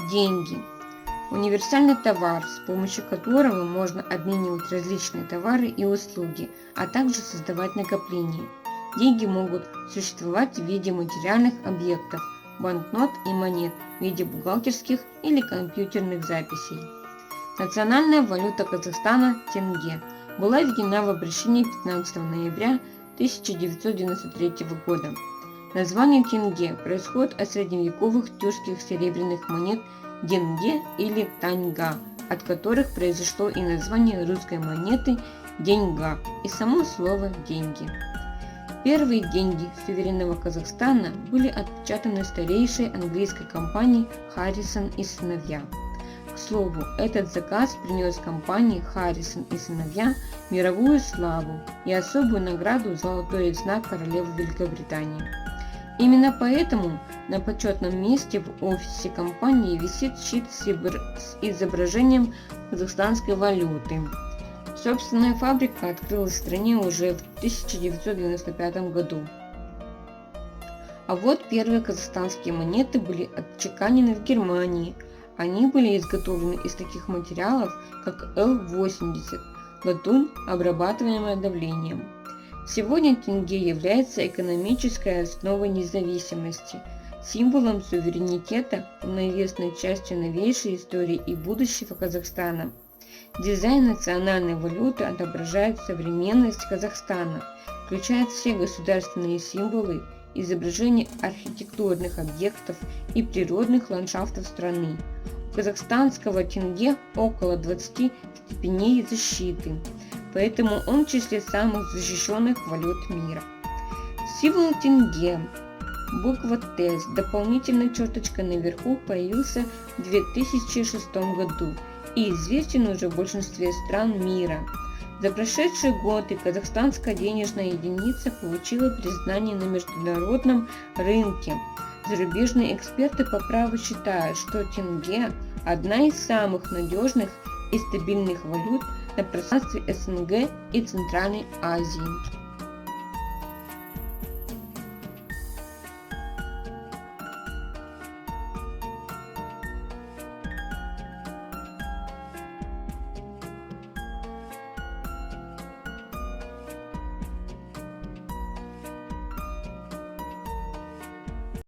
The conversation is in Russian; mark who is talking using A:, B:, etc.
A: Деньги. Универсальный товар, с помощью которого можно обменивать различные товары и услуги, а также создавать накопления. Деньги могут существовать в виде материальных объектов, банкнот и монет, в виде бухгалтерских или компьютерных записей. Национальная валюта Казахстана – тенге. Была введена в обращение 15 ноября 1993 года. Название тенге происходит от средневековых тюркских серебряных монет денге или таньга, от которых произошло и название русской монеты деньга и само слово деньги. Первые деньги суверенного Казахстана были отпечатаны старейшей английской компанией Харрисон и сыновья. К слову, этот заказ принес компании Харрисон и сыновья мировую славу и особую награду «Золотой знак королевы Великобритании». Именно поэтому на почетном месте в офисе компании висит щит с изображением казахстанской валюты. Собственная фабрика открылась в стране уже в 1995 году. А вот первые казахстанские монеты были отчеканены в Германии. Они были изготовлены из таких материалов, как Л-80, латунь, обрабатываемая давлением. Сегодня тенге является экономической основой независимости, символом суверенитета, полновесной частью новейшей истории и будущего Казахстана. Дизайн национальной валюты отображает современность Казахстана, включает все государственные символы, изображения архитектурных объектов и природных ландшафтов страны. У казахстанского тенге около 20 степеней защиты, поэтому он в числе самых защищенных валют мира. Символ тенге, буква Т с дополнительной черточкой наверху, появился в 2006 году и известен уже в большинстве стран мира. За прошедшие годы казахстанская денежная единица получила признание на международном рынке. Зарубежные эксперты по праву считают, что тенге – одна из самых надежных и стабильных валют на пространстве СНГ и Центральной Азии.